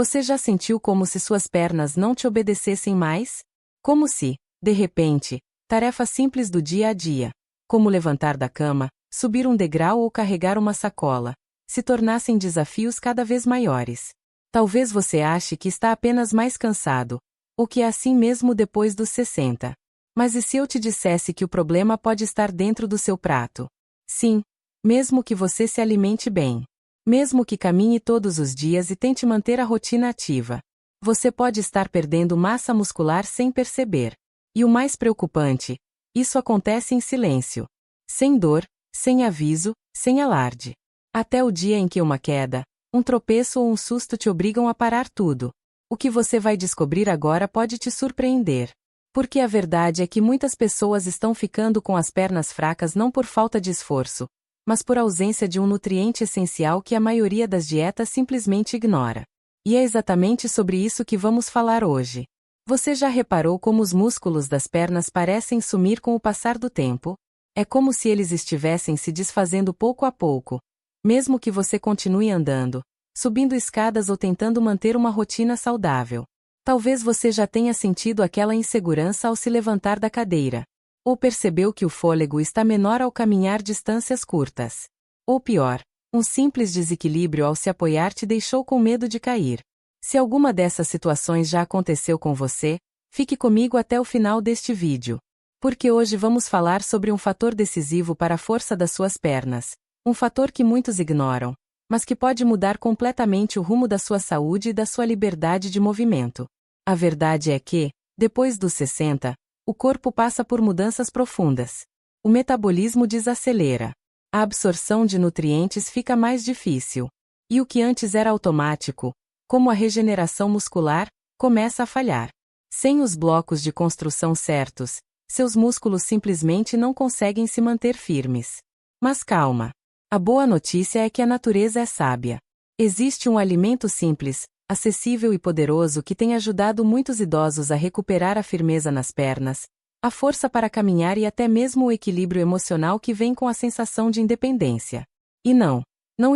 Você já sentiu como se suas pernas não te obedecessem mais? Como se, de repente, tarefas simples do dia a dia, como levantar da cama, subir um degrau ou carregar uma sacola, se tornassem desafios cada vez maiores. Talvez você ache que está apenas mais cansado, ou que é assim mesmo depois dos 60. Mas e se eu te dissesse que o problema pode estar dentro do seu prato? Sim, mesmo que você se alimente bem. Mesmo que caminhe todos os dias e tente manter a rotina ativa, você pode estar perdendo massa muscular sem perceber. E o mais preocupante, isso acontece em silêncio. Sem dor, sem aviso, sem alarde. Até o dia em que uma queda, um tropeço ou um susto te obrigam a parar tudo. O que você vai descobrir agora pode te surpreender. Porque a verdade é que muitas pessoas estão ficando com as pernas fracas não por falta de esforço, mas por ausência de um nutriente essencial que a maioria das dietas simplesmente ignora. E é exatamente sobre isso que vamos falar hoje. Você já reparou como os músculos das pernas parecem sumir com o passar do tempo? É como se eles estivessem se desfazendo pouco a pouco, mesmo que você continue andando, subindo escadas ou tentando manter uma rotina saudável. Talvez você já tenha sentido aquela insegurança ao se levantar da cadeira. Ou percebeu que o fôlego está menor ao caminhar distâncias curtas. Ou pior, um simples desequilíbrio ao se apoiar te deixou com medo de cair. Se alguma dessas situações já aconteceu com você, fique comigo até o final deste vídeo. Porque hoje vamos falar sobre um fator decisivo para a força das suas pernas. Um fator que muitos ignoram, mas que pode mudar completamente o rumo da sua saúde e da sua liberdade de movimento. A verdade é que, depois dos 60, o corpo passa por mudanças profundas. O metabolismo desacelera. A absorção de nutrientes fica mais difícil. E o que antes era automático, como a regeneração muscular, começa a falhar. Sem os blocos de construção certos, seus músculos simplesmente não conseguem se manter firmes. Mas calma. A boa notícia é que a natureza é sábia. Existe um alimento simples, acessível e poderoso que tem ajudado muitos idosos a recuperar a firmeza nas pernas, a força para caminhar e até mesmo o equilíbrio emocional que vem com a sensação de independência. E não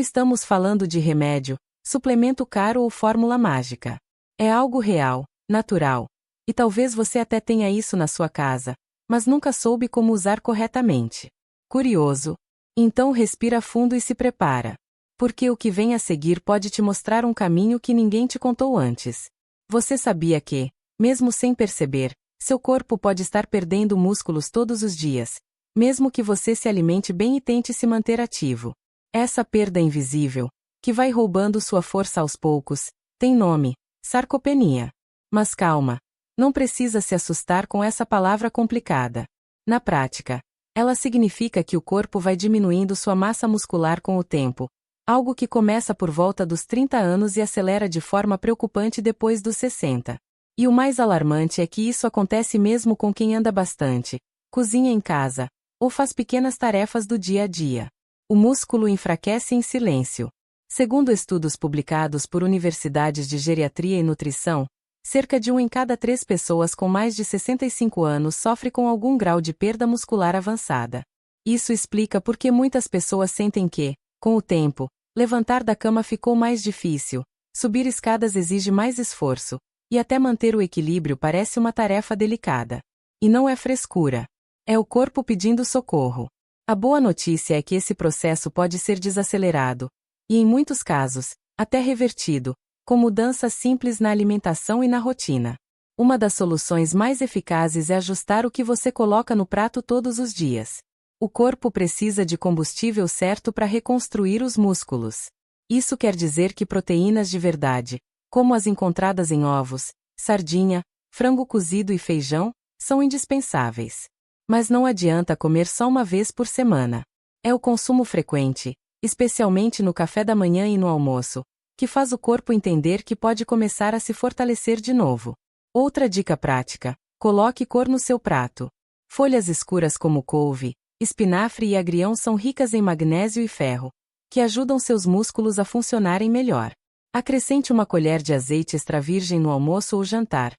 estamos falando de remédio, suplemento caro ou fórmula mágica. É algo real, natural. E talvez você até tenha isso na sua casa, mas nunca soube como usar corretamente. Curioso? Então respira fundo e se prepara. Porque o que vem a seguir pode te mostrar um caminho que ninguém te contou antes. Você sabia que, mesmo sem perceber, seu corpo pode estar perdendo músculos todos os dias, mesmo que você se alimente bem e tente se manter ativo. Essa perda invisível, que vai roubando sua força aos poucos, tem nome: sarcopenia. Mas calma, não precisa se assustar com essa palavra complicada. Na prática, ela significa que o corpo vai diminuindo sua massa muscular com o tempo, algo que começa por volta dos 30 anos e acelera de forma preocupante depois dos 60. E o mais alarmante é que isso acontece mesmo com quem anda bastante, cozinha em casa, ou faz pequenas tarefas do dia a dia. O músculo enfraquece em silêncio. Segundo estudos publicados por universidades de geriatria e nutrição, cerca de 1 em cada 3 pessoas com mais de 65 anos sofre com algum grau de perda muscular avançada. Isso explica por que muitas pessoas sentem que, com o tempo, levantar da cama ficou mais difícil, subir escadas exige mais esforço, e até manter o equilíbrio parece uma tarefa delicada. E não é frescura. É o corpo pedindo socorro. A boa notícia é que esse processo pode ser desacelerado, e em muitos casos, até revertido, com mudanças simples na alimentação e na rotina. Uma das soluções mais eficazes é ajustar o que você coloca no prato todos os dias. O corpo precisa de combustível certo para reconstruir os músculos. Isso quer dizer que proteínas de verdade, como as encontradas em ovos, sardinha, frango cozido e feijão, são indispensáveis. Mas não adianta comer só uma vez por semana. É o consumo frequente, especialmente no café da manhã e no almoço, que faz o corpo entender que pode começar a se fortalecer de novo. Outra dica prática: coloque cor no seu prato. Folhas escuras como couve, espinafre e agrião são ricas em magnésio e ferro, que ajudam seus músculos a funcionarem melhor. Acrescente uma colher de azeite extra virgem no almoço ou jantar.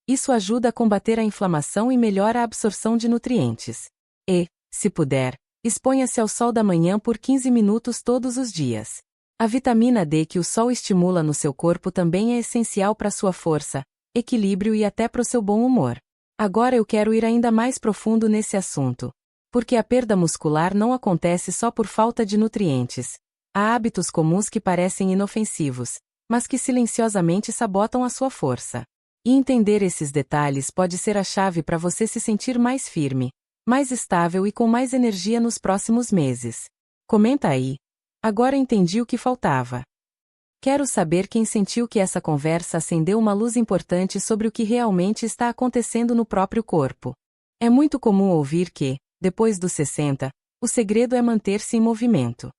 Isso ajuda a combater a inflamação e melhora a absorção de nutrientes. E, se puder, exponha-se ao sol da manhã por 15 minutos todos os dias. A vitamina D que o sol estimula no seu corpo também é essencial para sua força, equilíbrio e até para o seu bom humor. Agora eu quero ir ainda mais profundo nesse assunto. Porque a perda muscular não acontece só por falta de nutrientes. Há hábitos comuns que parecem inofensivos, mas que silenciosamente sabotam a sua força. E entender esses detalhes pode ser a chave para você se sentir mais firme, mais estável e com mais energia nos próximos meses. Comenta aí. Agora entendi o que faltava. Quero saber quem sentiu que essa conversa acendeu uma luz importante sobre o que realmente está acontecendo no próprio corpo. É muito comum ouvir que, depois dos 60, o segredo é manter-se em movimento.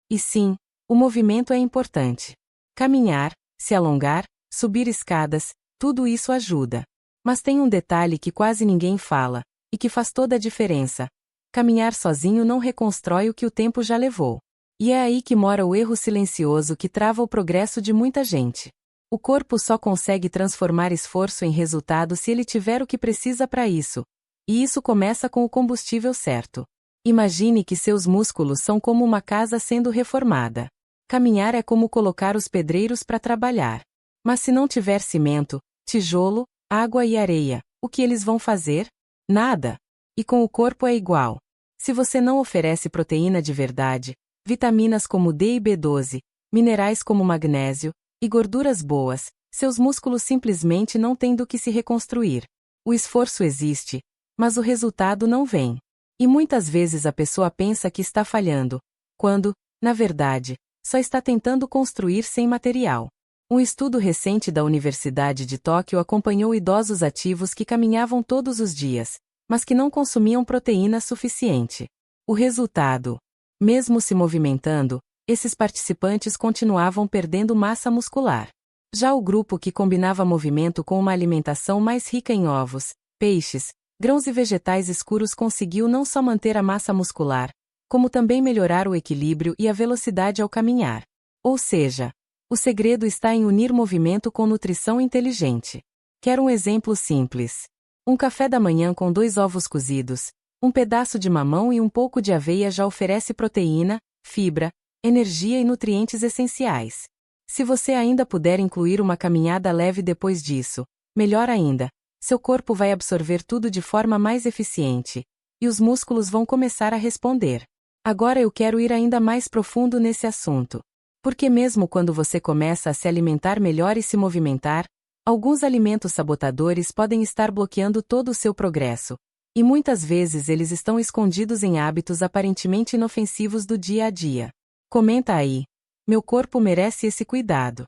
E sim, o movimento é importante. Caminhar, se alongar, subir escadas, tudo isso ajuda. Mas tem um detalhe que quase ninguém fala, e que faz toda a diferença. Caminhar sozinho não reconstrói o que o tempo já levou. E é aí que mora o erro silencioso que trava o progresso de muita gente. O corpo só consegue transformar esforço em resultado se ele tiver o que precisa para isso. E isso começa com o combustível certo. Imagine que seus músculos são como uma casa sendo reformada. Caminhar é como colocar os pedreiros para trabalhar. Mas se não tiver cimento, tijolo, água e areia, o que eles vão fazer? Nada. E com o corpo é igual. Se você não oferece proteína de verdade, vitaminas como D e B12, minerais como magnésio, e gorduras boas, seus músculos simplesmente não têm do que se reconstruir. O esforço existe, mas o resultado não vem. E muitas vezes a pessoa pensa que está falhando, quando, na verdade, só está tentando construir sem material. Um estudo recente da Universidade de Tóquio acompanhou idosos ativos que caminhavam todos os dias, mas que não consumiam proteína suficiente. O resultado: mesmo se movimentando, esses participantes continuavam perdendo massa muscular. Já o grupo que combinava movimento com uma alimentação mais rica em ovos, peixes, grãos e vegetais escuros conseguiu não só manter a massa muscular, como também melhorar o equilíbrio e a velocidade ao caminhar. Ou seja, o segredo está em unir movimento com nutrição inteligente. Quero um exemplo simples. Um café da manhã com 2 ovos cozidos, um pedaço de mamão e um pouco de aveia já oferece proteína, fibra, energia e nutrientes essenciais. Se você ainda puder incluir uma caminhada leve depois disso, melhor ainda, seu corpo vai absorver tudo de forma mais eficiente, e os músculos vão começar a responder. Agora eu quero ir ainda mais profundo nesse assunto. Porque mesmo quando você começa a se alimentar melhor e se movimentar, alguns alimentos sabotadores podem estar bloqueando todo o seu progresso. E muitas vezes eles estão escondidos em hábitos aparentemente inofensivos do dia a dia. Comenta aí. Meu corpo merece esse cuidado.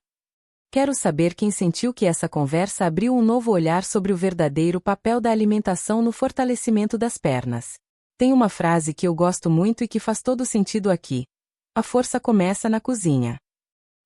Quero saber quem sentiu que essa conversa abriu um novo olhar sobre o verdadeiro papel da alimentação no fortalecimento das pernas. Tem uma frase que eu gosto muito e que faz todo sentido aqui. A força começa na cozinha.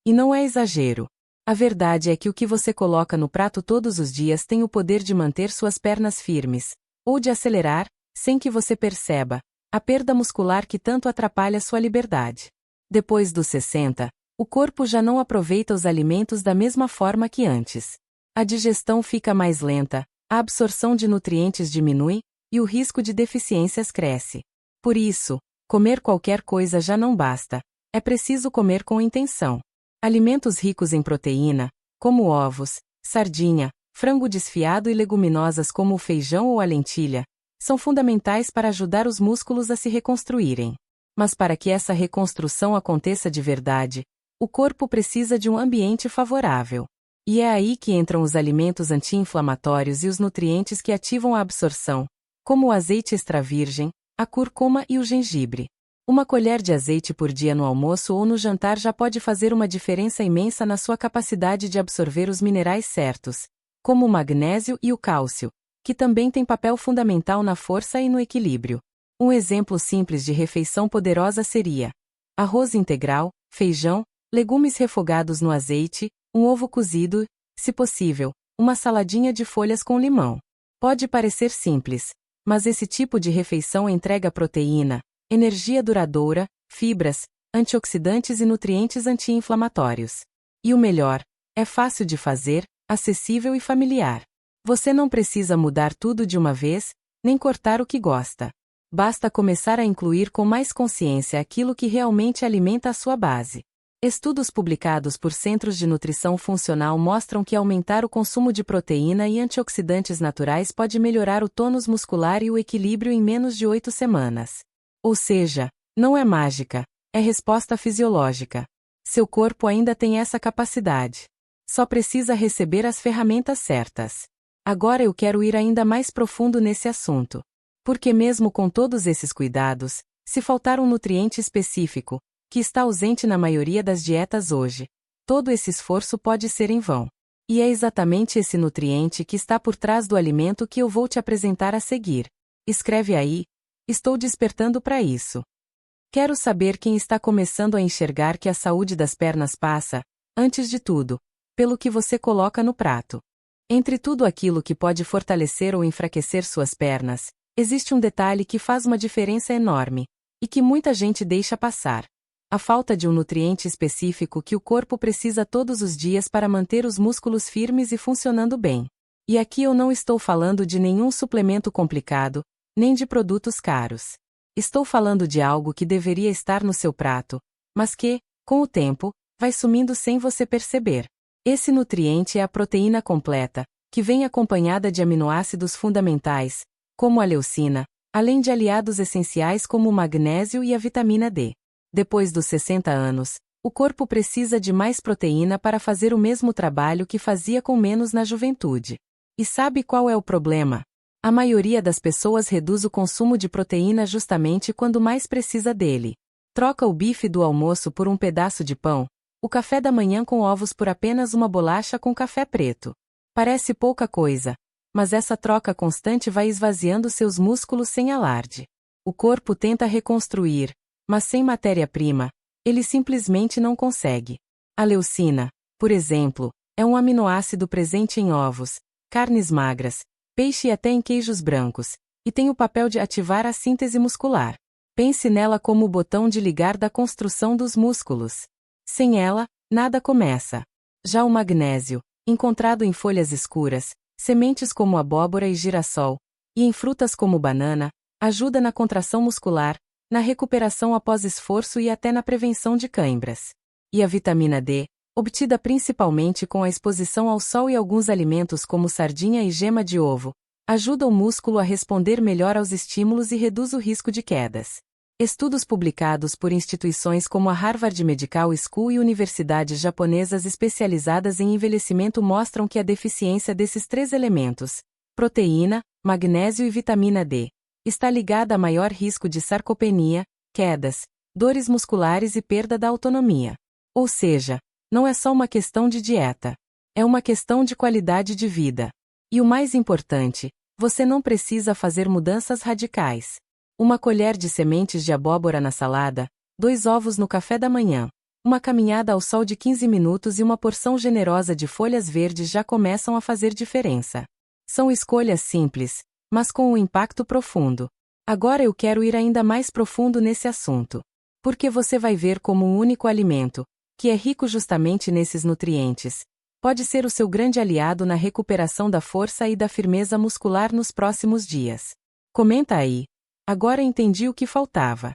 E não é exagero. A verdade é que o que você coloca no prato todos os dias tem o poder de manter suas pernas firmes, ou de acelerar, sem que você perceba, a perda muscular que tanto atrapalha sua liberdade. Depois dos 60, o corpo já não aproveita os alimentos da mesma forma que antes. A digestão fica mais lenta, a absorção de nutrientes diminui, e o risco de deficiências cresce. Por isso, comer qualquer coisa já não basta. É preciso comer com intenção. Alimentos ricos em proteína, como ovos, sardinha, frango desfiado e leguminosas como o feijão ou a lentilha, são fundamentais para ajudar os músculos a se reconstruírem. Mas para que essa reconstrução aconteça de verdade, o corpo precisa de um ambiente favorável. E é aí que entram os alimentos anti-inflamatórios e os nutrientes que ativam a absorção, como o azeite extra virgem, a cúrcuma e o gengibre. Uma colher de azeite por dia no almoço ou no jantar já pode fazer uma diferença imensa na sua capacidade de absorver os minerais certos, como o magnésio e o cálcio, que também têm papel fundamental na força e no equilíbrio. Um exemplo simples de refeição poderosa seria arroz integral, feijão, legumes refogados no azeite, um ovo cozido, se possível, uma saladinha de folhas com limão. Pode parecer simples, mas esse tipo de refeição entrega proteína, energia duradoura, fibras, antioxidantes e nutrientes anti-inflamatórios. E o melhor, é fácil de fazer, acessível e familiar. Você não precisa mudar tudo de uma vez, nem cortar o que gosta. Basta começar a incluir com mais consciência aquilo que realmente alimenta a sua base. Estudos publicados por Centros de Nutrição Funcional mostram que aumentar o consumo de proteína e antioxidantes naturais pode melhorar o tônus muscular e o equilíbrio em menos de 8 semanas. Ou seja, não é mágica, é resposta fisiológica. Seu corpo ainda tem essa capacidade. Só precisa receber as ferramentas certas. Agora eu quero ir ainda mais profundo nesse assunto. Porque mesmo com todos esses cuidados, se faltar um nutriente específico, que está ausente na maioria das dietas hoje, todo esse esforço pode ser em vão. E é exatamente esse nutriente que está por trás do alimento que eu vou te apresentar a seguir. Escreve aí, estou despertando para isso. Quero saber quem está começando a enxergar que a saúde das pernas passa, antes de tudo, pelo que você coloca no prato. Entre tudo aquilo que pode fortalecer ou enfraquecer suas pernas, existe um detalhe que faz uma diferença enorme, e que muita gente deixa passar. A falta de um nutriente específico que o corpo precisa todos os dias para manter os músculos firmes e funcionando bem. E aqui eu não estou falando de nenhum suplemento complicado, nem de produtos caros. Estou falando de algo que deveria estar no seu prato, mas que, com o tempo, vai sumindo sem você perceber. Esse nutriente é a proteína completa, que vem acompanhada de aminoácidos fundamentais, como a leucina, além de aliados essenciais como o magnésio e a vitamina D. Depois dos 60 anos, o corpo precisa de mais proteína para fazer o mesmo trabalho que fazia com menos na juventude. E sabe qual é o problema? A maioria das pessoas reduz o consumo de proteína justamente quando mais precisa dele. Troca o bife do almoço por um pedaço de pão, o café da manhã com ovos por apenas uma bolacha com café preto. Parece pouca coisa, mas essa troca constante vai esvaziando seus músculos sem alarde. O corpo tenta reconstruir, mas sem matéria-prima, ele simplesmente não consegue. A leucina, por exemplo, é um aminoácido presente em ovos, carnes magras, peixe e até em queijos brancos, e tem o papel de ativar a síntese muscular. Pense nela como o botão de ligar da construção dos músculos. Sem ela, nada começa. Já o magnésio, encontrado em folhas escuras, sementes como abóbora e girassol, e em frutas como banana, ajuda na contração muscular, na recuperação após esforço e até na prevenção de cãibras. E a vitamina D, obtida principalmente com a exposição ao sol e alguns alimentos como sardinha e gema de ovo, ajuda o músculo a responder melhor aos estímulos e reduz o risco de quedas. Estudos publicados por instituições como a Harvard Medical School e universidades japonesas especializadas em envelhecimento mostram que a deficiência desses 3 elementos, proteína, magnésio e vitamina D, está ligada a maior risco de sarcopenia, quedas, dores musculares e perda da autonomia. Ou seja, não é só uma questão de dieta. É uma questão de qualidade de vida. E o mais importante, você não precisa fazer mudanças radicais. Uma colher de sementes de abóbora na salada, 2 ovos no café da manhã, uma caminhada ao sol de 15 minutos e uma porção generosa de folhas verdes já começam a fazer diferença. São escolhas simples, mas com um impacto profundo. Agora eu quero ir ainda mais profundo nesse assunto. Porque você vai ver como um único alimento, que é rico justamente nesses nutrientes, pode ser o seu grande aliado na recuperação da força e da firmeza muscular nos próximos dias. Comenta aí. Agora entendi o que faltava.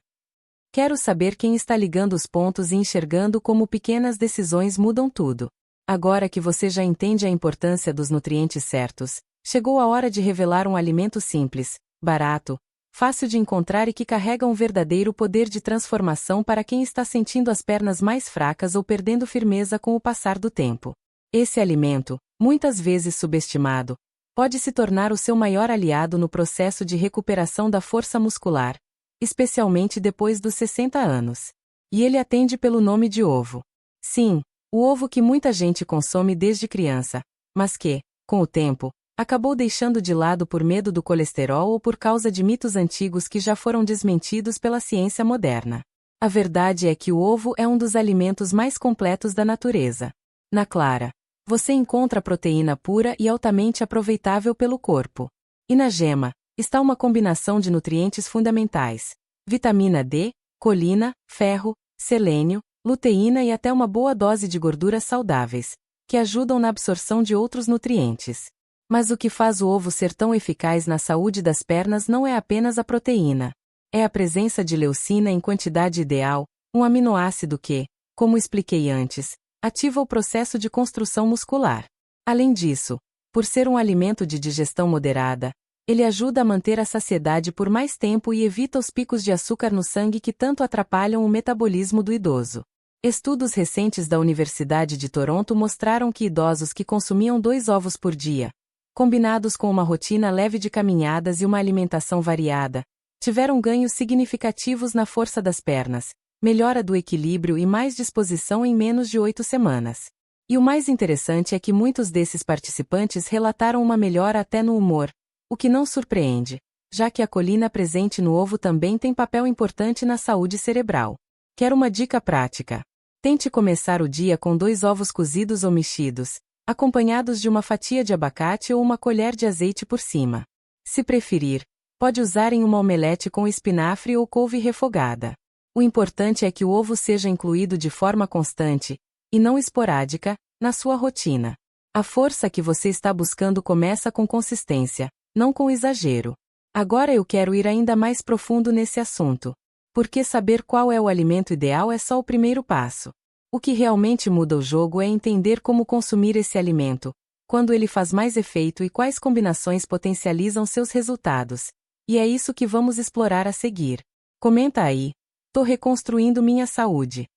Quero saber quem está ligando os pontos e enxergando como pequenas decisões mudam tudo. Agora que você já entende a importância dos nutrientes certos, chegou a hora de revelar um alimento simples, barato, fácil de encontrar e que carrega um verdadeiro poder de transformação para quem está sentindo as pernas mais fracas ou perdendo firmeza com o passar do tempo. Esse alimento, muitas vezes subestimado, pode se tornar o seu maior aliado no processo de recuperação da força muscular, especialmente depois dos 60 anos. E ele atende pelo nome de ovo. Sim, o ovo que muita gente consome desde criança, mas que, com o tempo, acabou deixando de lado por medo do colesterol ou por causa de mitos antigos que já foram desmentidos pela ciência moderna. A verdade é que o ovo é um dos alimentos mais completos da natureza. Na clara, você encontra proteína pura e altamente aproveitável pelo corpo. E na gema, está uma combinação de nutrientes fundamentais: vitamina D, colina, ferro, selênio, luteína e até uma boa dose de gorduras saudáveis, que ajudam na absorção de outros nutrientes. Mas o que faz o ovo ser tão eficaz na saúde das pernas não é apenas a proteína. É a presença de leucina em quantidade ideal, um aminoácido que, como expliquei antes, ativa o processo de construção muscular. Além disso, por ser um alimento de digestão moderada, ele ajuda a manter a saciedade por mais tempo e evita os picos de açúcar no sangue que tanto atrapalham o metabolismo do idoso. Estudos recentes da Universidade de Toronto mostraram que idosos que consumiam 2 ovos por dia, combinados com uma rotina leve de caminhadas e uma alimentação variada, tiveram ganhos significativos na força das pernas, melhora do equilíbrio e mais disposição em menos de 8 semanas. E o mais interessante é que muitos desses participantes relataram uma melhora até no humor, o que não surpreende, já que a colina presente no ovo também tem papel importante na saúde cerebral. Quer uma dica prática? Tente começar o dia com 2 ovos cozidos ou mexidos, acompanhados de uma fatia de abacate ou uma colher de azeite por cima. Se preferir, pode usar em uma omelete com espinafre ou couve refogada. O importante é que o ovo seja incluído de forma constante, e não esporádica, na sua rotina. A força que você está buscando começa com consistência, não com exagero. Agora eu quero ir ainda mais profundo nesse assunto. Porque saber qual é o alimento ideal é só o primeiro passo. O que realmente muda o jogo é entender como consumir esse alimento, quando ele faz mais efeito e quais combinações potencializam seus resultados. E é isso que vamos explorar a seguir. Comenta aí. Tô reconstruindo minha saúde.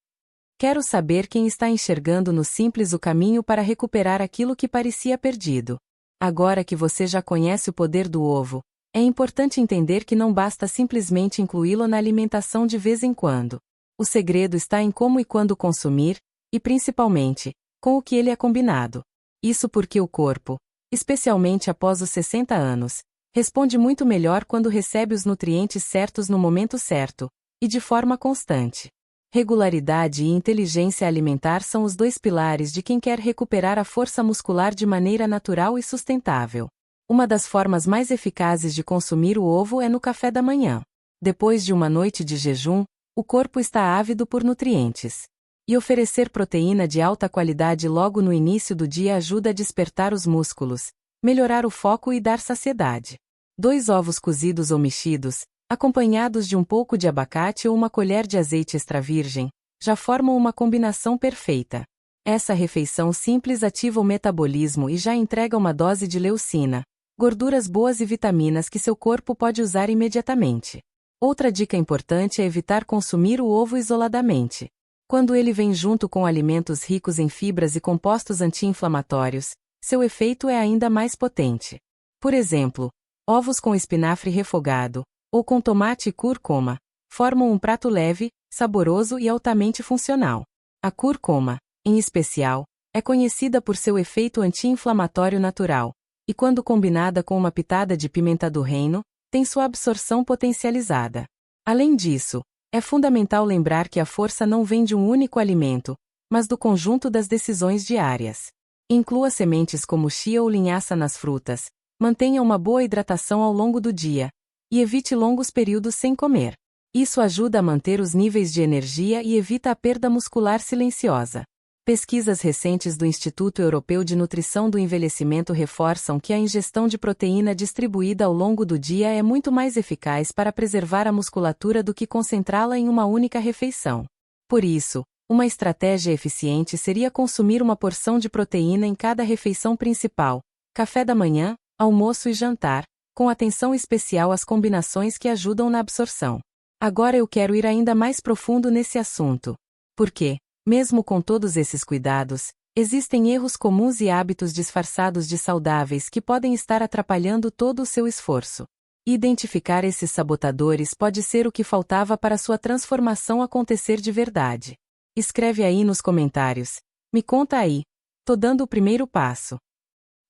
Quero saber quem está enxergando no simples o caminho para recuperar aquilo que parecia perdido. Agora que você já conhece o poder do ovo, é importante entender que não basta simplesmente incluí-lo na alimentação de vez em quando. O segredo está em como e quando consumir, e principalmente, com o que ele é combinado. Isso porque o corpo, especialmente após os 60 anos, responde muito melhor quando recebe os nutrientes certos no momento certo, e de forma constante. Regularidade e inteligência alimentar são os 2 pilares de quem quer recuperar a força muscular de maneira natural e sustentável. Uma das formas mais eficazes de consumir o ovo é no café da manhã. Depois de uma noite de jejum, o corpo está ávido por nutrientes. E oferecer proteína de alta qualidade logo no início do dia ajuda a despertar os músculos, melhorar o foco e dar saciedade. 2 ovos cozidos ou mexidos, acompanhados de um pouco de abacate ou uma colher de azeite extra virgem, já formam uma combinação perfeita. Essa refeição simples ativa o metabolismo e já entrega uma dose de leucina, gorduras boas e vitaminas que seu corpo pode usar imediatamente. Outra dica importante é evitar consumir o ovo isoladamente. Quando ele vem junto com alimentos ricos em fibras e compostos anti-inflamatórios, seu efeito é ainda mais potente. Por exemplo, ovos com espinafre refogado, ou com tomate e cúrcuma, formam um prato leve, saboroso e altamente funcional. A cúrcuma, em especial, é conhecida por seu efeito anti-inflamatório natural, e quando combinada com uma pitada de pimenta do reino, tem sua absorção potencializada. Além disso, é fundamental lembrar que a força não vem de um único alimento, mas do conjunto das decisões diárias. Inclua sementes como chia ou linhaça nas frutas, mantenha uma boa hidratação ao longo do dia, e evite longos períodos sem comer. Isso ajuda a manter os níveis de energia e evita a perda muscular silenciosa. Pesquisas recentes do Instituto Europeu de Nutrição do Envelhecimento reforçam que a ingestão de proteína distribuída ao longo do dia é muito mais eficaz para preservar a musculatura do que concentrá-la em uma única refeição. Por isso, uma estratégia eficiente seria consumir uma porção de proteína em cada refeição principal, café da manhã, almoço e jantar, com atenção especial às combinações que ajudam na absorção. Agora eu quero ir ainda mais profundo nesse assunto. Por quê? Mesmo com todos esses cuidados, existem erros comuns e hábitos disfarçados de saudáveis que podem estar atrapalhando todo o seu esforço. Identificar esses sabotadores pode ser o que faltava para sua transformação acontecer de verdade. Escreve aí nos comentários. Me conta aí. Tô dando o primeiro passo.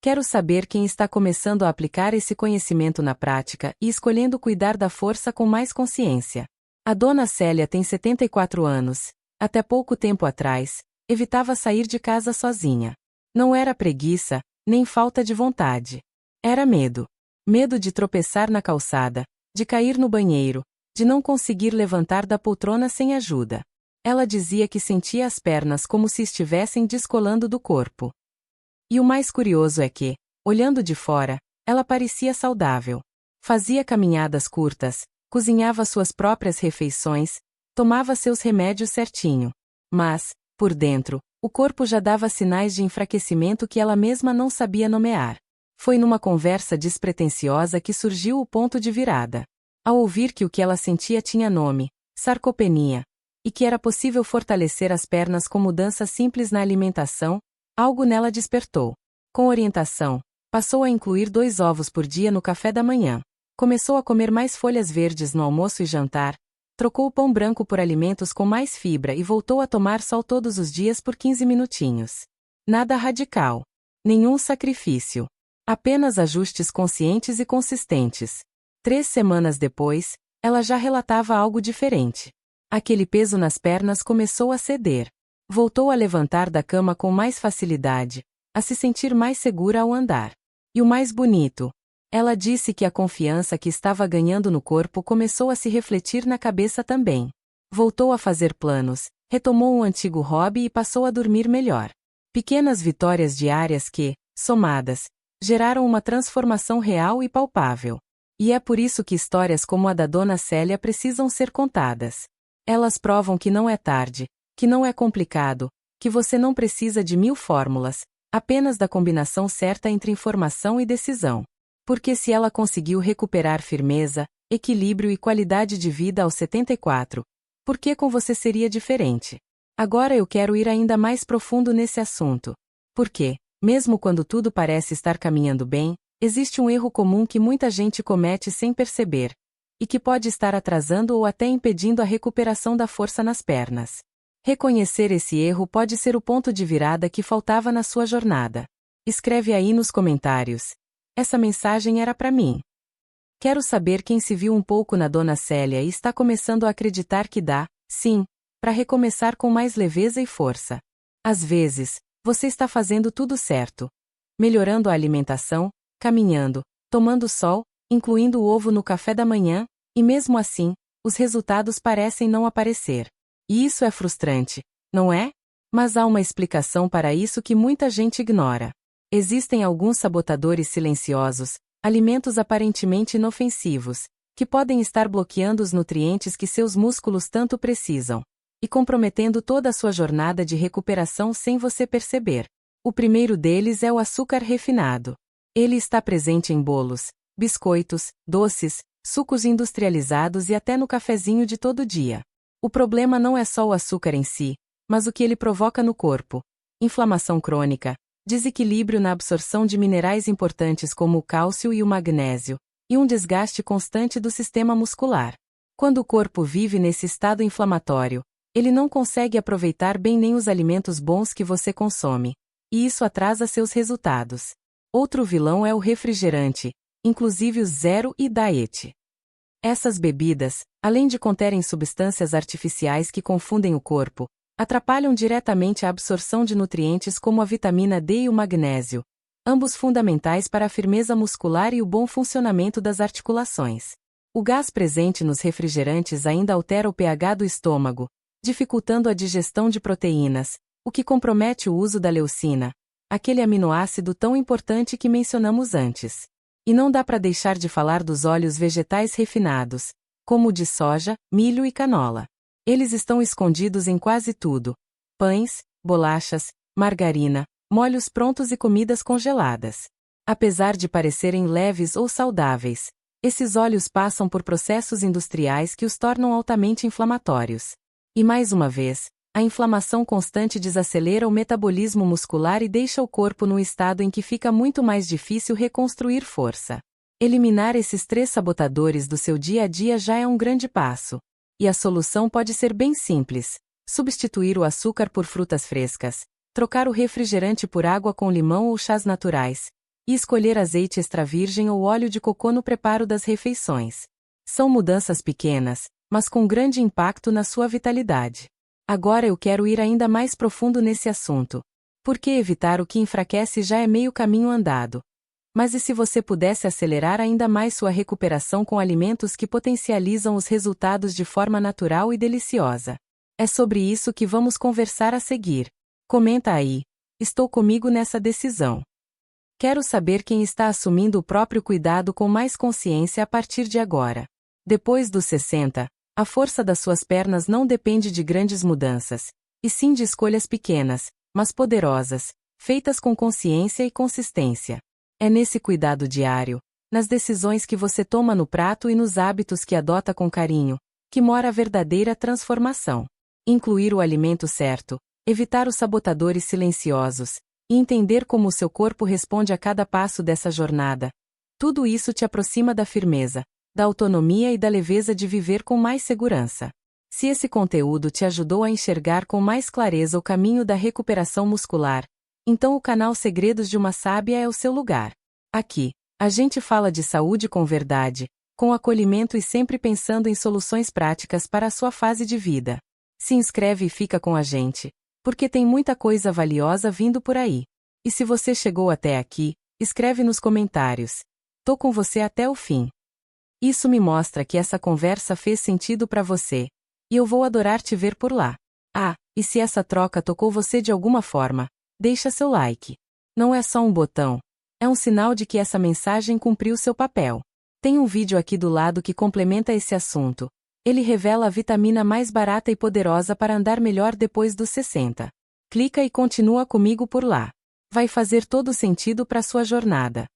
Quero saber quem está começando a aplicar esse conhecimento na prática e escolhendo cuidar da força com mais consciência. A dona Célia tem 74 anos. Até pouco tempo atrás, evitava sair de casa sozinha. Não era preguiça, nem falta de vontade. Era medo. Medo de tropeçar na calçada, de cair no banheiro, de não conseguir levantar da poltrona sem ajuda. Ela dizia que sentia as pernas como se estivessem descolando do corpo. E o mais curioso é que, olhando de fora, ela parecia saudável. Fazia caminhadas curtas, cozinhava suas próprias refeições, tomava seus remédios certinho. Mas, Por dentro, o corpo já dava sinais de enfraquecimento que ela mesma não sabia nomear. Foi numa conversa despretensiosa que surgiu o ponto de virada. Ao ouvir que o que ela sentia tinha nome, sarcopenia, e que era possível fortalecer as pernas com mudanças simples na alimentação, algo nela despertou. Com orientação, passou a incluir 2 ovos por dia no café da manhã. Começou a comer mais folhas verdes no almoço e jantar, trocou o pão branco por alimentos com mais fibra e voltou a tomar sol todos os dias por 15 minutinhos. Nada radical. Nenhum sacrifício. Apenas ajustes conscientes e consistentes. 3 semanas depois, ela já relatava algo diferente. Aquele peso nas pernas começou a ceder. Voltou a levantar da cama com mais facilidade, a se sentir mais segura ao andar. E o mais bonito, ela disse que a confiança que estava ganhando no corpo começou a se refletir na cabeça também. Voltou a fazer planos, retomou um antigo hobby e passou a dormir melhor. Pequenas vitórias diárias que, somadas, geraram uma transformação real e palpável. E é por isso que histórias como a da Dona Célia precisam ser contadas. Elas provam que não é tarde, que não é complicado, que você não precisa de 1000 fórmulas, apenas da combinação certa entre informação e decisão. Porque se ela conseguiu recuperar firmeza, equilíbrio e qualidade de vida aos 74, por que com você seria diferente? Agora eu quero ir ainda mais profundo nesse assunto. Porque, mesmo quando tudo parece estar caminhando bem, existe um erro comum que muita gente comete sem perceber, e que pode estar atrasando ou até impedindo a recuperação da força nas pernas. Reconhecer esse erro pode ser o ponto de virada que faltava na sua jornada. Escreve aí nos comentários. Essa mensagem era para mim. Quero saber quem se viu um pouco na Dona Célia e está começando a acreditar que dá, sim, para recomeçar com mais leveza e força. Às vezes, você está fazendo tudo certo. Melhorando a alimentação, caminhando, tomando sol, incluindo o ovo no café da manhã, e mesmo assim, os resultados parecem não aparecer. E isso é frustrante, não é? Mas há uma explicação para isso que muita gente ignora. Existem alguns sabotadores silenciosos, alimentos aparentemente inofensivos, que podem estar bloqueando os nutrientes que seus músculos tanto precisam, e comprometendo toda a sua jornada de recuperação sem você perceber. O primeiro deles é o açúcar refinado. Ele está presente em bolos, biscoitos, doces, sucos industrializados e até no cafezinho de todo dia. O problema não é só o açúcar em si, mas o que ele provoca no corpo: inflamação crônica, desequilíbrio na absorção de minerais importantes como o cálcio e o magnésio, e um desgaste constante do sistema muscular. Quando o corpo vive nesse estado inflamatório, ele não consegue aproveitar bem nem os alimentos bons que você consome, e isso atrasa seus resultados. Outro vilão é o refrigerante, inclusive o zero e diet. Essas bebidas, além de conterem substâncias artificiais que confundem o corpo, atrapalham diretamente a absorção de nutrientes como a vitamina D e o magnésio, ambos fundamentais para a firmeza muscular e o bom funcionamento das articulações. O gás presente nos refrigerantes ainda altera o pH do estômago, dificultando a digestão de proteínas, o que compromete o uso da leucina, aquele aminoácido tão importante que mencionamos antes. E não dá para deixar de falar dos óleos vegetais refinados, como o de soja, milho e canola. Eles estão escondidos em quase tudo: pães, bolachas, margarina, molhos prontos e comidas congeladas. Apesar de parecerem leves ou saudáveis, esses óleos passam por processos industriais que os tornam altamente inflamatórios. E mais uma vez, a inflamação constante desacelera o metabolismo muscular e deixa o corpo num estado em que fica muito mais difícil reconstruir força. Eliminar esses 3 sabotadores do seu dia a dia já é um grande passo. E a solução pode ser bem simples: substituir o açúcar por frutas frescas, trocar o refrigerante por água com limão ou chás naturais, e escolher azeite extra virgem ou óleo de cocô no preparo das refeições. São mudanças pequenas, mas com grande impacto na sua vitalidade. Agora eu quero ir ainda mais profundo nesse assunto. Porque evitar o que enfraquece já é meio caminho andado. Mas e se você pudesse acelerar ainda mais sua recuperação com alimentos que potencializam os resultados de forma natural e deliciosa? É sobre isso que vamos conversar a seguir. Comenta aí. Estou comigo nessa decisão. Quero saber quem está assumindo o próprio cuidado com mais consciência a partir de agora. Depois dos 60, a força das suas pernas não depende de grandes mudanças, e sim de escolhas pequenas, mas poderosas, feitas com consciência e consistência. É nesse cuidado diário, nas decisões que você toma no prato e nos hábitos que adota com carinho, que mora a verdadeira transformação. Incluir o alimento certo, evitar os sabotadores silenciosos, e entender como o seu corpo responde a cada passo dessa jornada. Tudo isso te aproxima da firmeza, da autonomia e da leveza de viver com mais segurança. Se esse conteúdo te ajudou a enxergar com mais clareza o caminho da recuperação muscular, então o canal Segredos de uma Sábia é o seu lugar. Aqui, a gente fala de saúde com verdade, com acolhimento e sempre pensando em soluções práticas para a sua fase de vida. Se inscreve e fica com a gente, porque tem muita coisa valiosa vindo por aí. E se você chegou até aqui, escreve nos comentários. Tô com você até o fim. Isso me mostra que essa conversa fez sentido para você, e eu vou adorar te ver por lá. Ah, e se essa troca tocou você de alguma forma, deixa seu like. Não é só um botão, é um sinal de que essa mensagem cumpriu seu papel. Tem um vídeo aqui do lado que complementa esse assunto. Ele revela a vitamina mais barata e poderosa para andar melhor depois dos 60. Clica e continua comigo por lá. Vai fazer todo sentido para sua jornada.